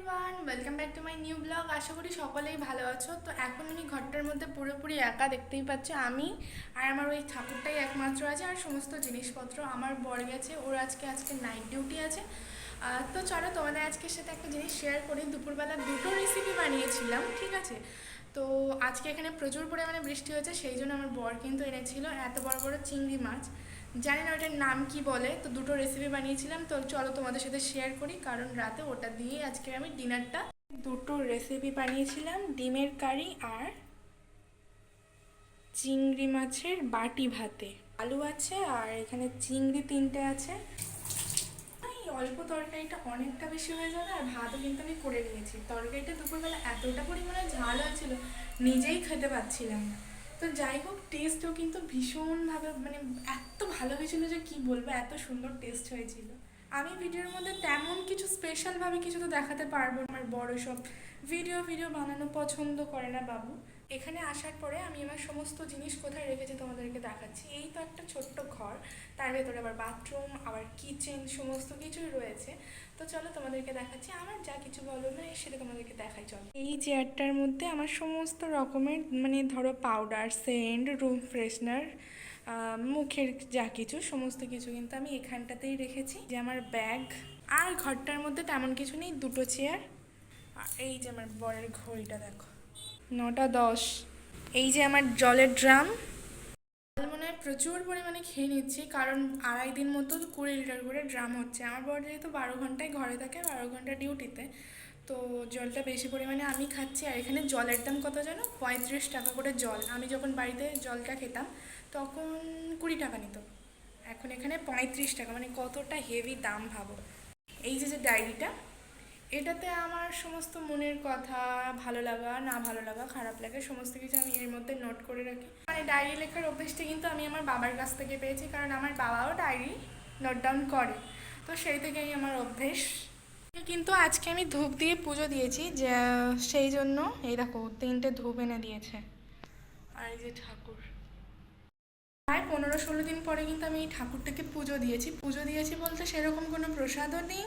Everyone, welcome back to my new blog. আশা করি সকলেই ভালো আছো। তো এখন আমি ঘরটার মধ্যে পুরোপুরি একা, দেখতেই পাচ্ছ। আমি আর আমার ওই ঠাকুরটাই একমাত্র আছে, আর সমস্ত জিনিসপত্র আমার বর গেছে, ওর আজকে নাইট ডিউটি আছে। তো চলো তোমাদের আজকের সাথে একটা জিনিস শেয়ার করি। দুপুরবেলা দুটো রেসিপি বানিয়েছিলাম, ঠিক আছে। তো আজকে এখানে প্রচুর পরিমাণে বৃষ্টি হয়েছে, সেই জন্য আমার বর কিন্তু এনেছিল এত বড় বড় চিংড়ি মাছ। জানি না ওটার নাম কি বলে। তো দুটো রেসিপি বানিয়েছিলাম, তো চলো তোমাদের সাথে শেয়ার করি, কারণ রাতে ওটা দিয়ে আজকে আমি ডিনারটা। দুটো রেসিপি বানিয়েছিলাম, ডিমের কারি আর চিংড়ি মাছের বাটি ভাতে। আলু আছে আর এখানে চিংড়ি তিনটে আছে। এই অল্প তরকারিটা অনেকটা বেশি হয়ে যাবে, আর ভাতও কিন্তু আমি করে নিয়েছি। তরকারিটা দুপুরবেলা এতটা পরিমাণে ঝাল হয়েছিল, নিজেই খেতে পাচ্ছিলাম না। তো যাই হোক, টেস্টও কিন্তু ভীষণভাবে মানে এত ভালো হয়েছিল যে কি বলবো, এত সুন্দর টেস্ট হয়েছিল। আমি ভিডিওর মধ্যে তেমন কিছু স্পেশালভাবে কিছু তো দেখাতে পারবো না, আমার বড় সব ভিডিও ভিডিও বানানো পছন্দ করে না বাবু। এখানে আসার পরে আমি আমার সমস্ত জিনিস কোথায় রেখেছি তোমাদেরকে দেখাচ্ছি। এই তো একটা ছোট্ট ঘর, তার ভেতরে আবার বাথরুম, আবার কিচেন, সমস্ত কিছুই রয়েছে। তো চলো তোমাদেরকে দেখাচ্ছি, আমার যা কিছু বলো না সেটা তোমাদেরকে দেখাই। চলো, এই চেয়ারটার মধ্যে আমার সমস্ত রকমের মানে ধরো পাউডার, সেন্ট, রুম ফ্রেশনার, মুখের যা কিছু সমস্ত কিছু কিন্তু আমি এখানটাতেই রেখেছি। যে আমার ব্যাগ, আর ঘরটার মধ্যে তেমন কিছু নেই, দুটো চেয়ার। আর এই যে আমার বরের ঘড়িটা দেখো, 9টা 10। এই যে আমার জলের ড্রাম। জল মনে হয় প্রচুর পরিমাণে খেয়ে নিচ্ছি, কারণ 2.5 দিন মতো 20 লিটার করে ড্রাম হচ্ছে। আমার বর যেহেতু 12 ঘন্টায় ঘরে থাকে, 12 ঘন্টা ডিউটিতে, তো জলটা বেশি পরিমাণে আমি খাচ্ছি। আর এখানে জলের দাম কত জানো? 35 টাকা করে জল। আমি যখন বাড়িতে জলটা খেতাম তখন 20 টাকা নিত, এখন এখানে 35 টাকা, মানে কতটা হেভি দাম ভাবো। এই যে যে ডায়েরিটা, এটাতে আমার সমস্ত মনের কথা, ভালো লাগা, না ভালো লাগা, খারাপ লাগা, সমস্ত কিছু আমি এর মধ্যে নোট করে রাখি। মানে ডায়েরি লেখার অভ্যেসটা কিন্তু আমি আমার বাবার কাছ থেকে পেয়েছি, কারণ আমার বাবাও ডায়েরি নোট ডাউন করে, তো সেই থেকেই আমার অভ্যেস। কিন্তু আজকে আমি ধূপ দিয়ে পুজো দিয়েছি, যে সেই জন্য এই দেখো 3টে ধূপ এনে দিয়েছে। আর এই যে ঠাকুর, প্রায় 15-16 দিন পরে কিন্তু আমি এই ঠাকুরটাকে পুজো দিয়েছি বলতে সেরকম কোনো প্রসাদও নেই,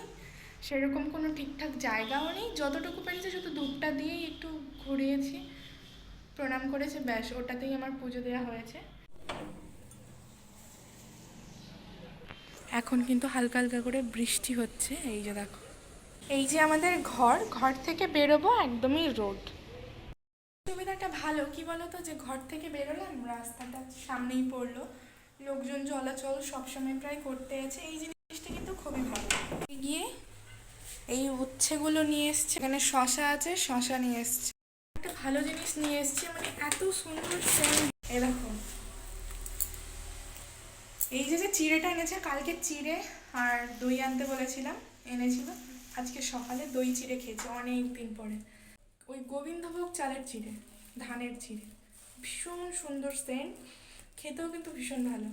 সেরকম কোনো ঠিকঠাক জায়গাও নেই। যতটুকু পেরেছি শুধু ধূপটা দিয়েই একটু ঘুরিয়েছি, প্রণাম করেছে, ব্যাস, ওটাতেই আমার পুজো দেওয়া হয়েছে। এখন কিন্তু হালকা হালকা করে বৃষ্টি হচ্ছে, এই যে দেখো। এই যে আমাদের ঘর, ঘর থেকে বেরোবো একদমই রোড। সুবিধাটা ভালো কি বলতো, যে ঘর থেকে বেরোলাম রাস্তাটা সামনেই পড়লো, লোকজন চলাচল সবসময় প্রায় করতে আছে, এই জিনিসটা কিন্তু খুবই ভালো। গিয়ে এই উচ্ছেগুলো নিয়ে এসছে, এখানে শশা আছে, শশা নিয়ে এসছে। একটা ভালো জিনিস নিয়ে এসছে, মানে এত সুন্দর সেন্ট। এ দেখো, এই যে যে চিড়েটা এনেছে, কালকে চিড়ে আর দই আনতে বলেছিলাম, এনেছিল। আজকে সকালে দই চিড়ে খেয়েছি অনেক দিন পরে। ওই গোবিন্দভোগ চালের চিড়ে, ধানের চিড়ে, ভীষণ সুন্দর সেন্ট, খেতেও কিন্তু ভীষণ ভালো।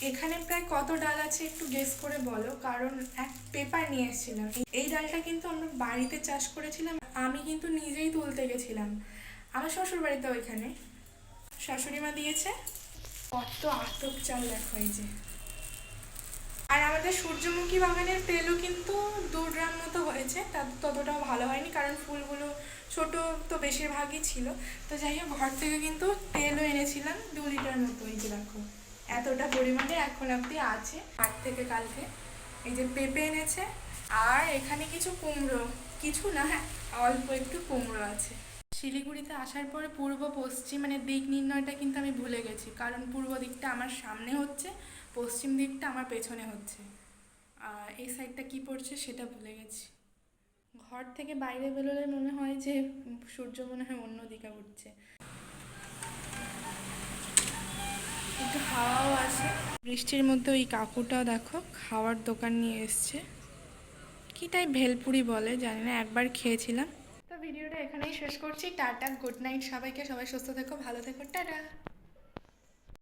এখানে প্রায় কত ডাল আছে একটু গেস করে বলো, কারণ এক পেপার নিয়ে এসেছিলাম। এই ডালটা কিন্তু আমরা বাড়িতে চাষ করেছিলাম, আমি কিন্তু নিজেই তুলতে গেছিলাম আমার শ্বশুর বাড়িতে। ওইখানে শাশুড়ি মা দিয়েছে। কত আতপ চাল দেখো, এই যে। আর আমাদের সূর্যমুখী বাগানের তেলও কিন্তু 2 ড্রাম মতো হয়েছে, ততটাও ভালো হয়নি, কারণ ফুলগুলো ছোট তো বেশিরভাগই ছিল। তো যাই হোক, ঘর থেকে কিন্তু তেলও এনেছিলাম 2 লিটার মতো, এই যে দেখো এতটা পরিমাণে এখন অবধি আছে হাট থেকে কালকে। এই যে পেঁপে এনেছে, আর এখানে কিছু কুমড়ো, কিছু না, হ্যাঁ অল্প একটু কুমড়ো আছে। শিলিগুড়িতে আসার পরে পূর্ব পশ্চিম মানে দিক নির্ণয়টা কিন্তু আমি ভুলে গেছি, কারণ পূর্ব দিকটা আমার সামনে হচ্ছে, পশ্চিম দিকটা আমার পেছনে হচ্ছে, আর এই সাইডটা কি পড়ছে সেটা ভুলে গেছি। ঘর থেকে বাইরে বেরোলে মনে হয় যে সূর্য মনে হয় অন্য দিকে উঠছে, একটু হাওয়াও আছে। বৃষ্টির মধ্যে ওই কাকুটাও দেখো খাওয়ার দোকান নিয়ে এসছে, কি তাই ভেলপুরি বলে জানি না, একবার খেয়েছিলাম। তো ভিডিওটা এখানেই শেষ করছি, টাটা, গুড নাইট সবাইকে, সবাই সুস্থ থেকো, ভালো থেকো, টাটা।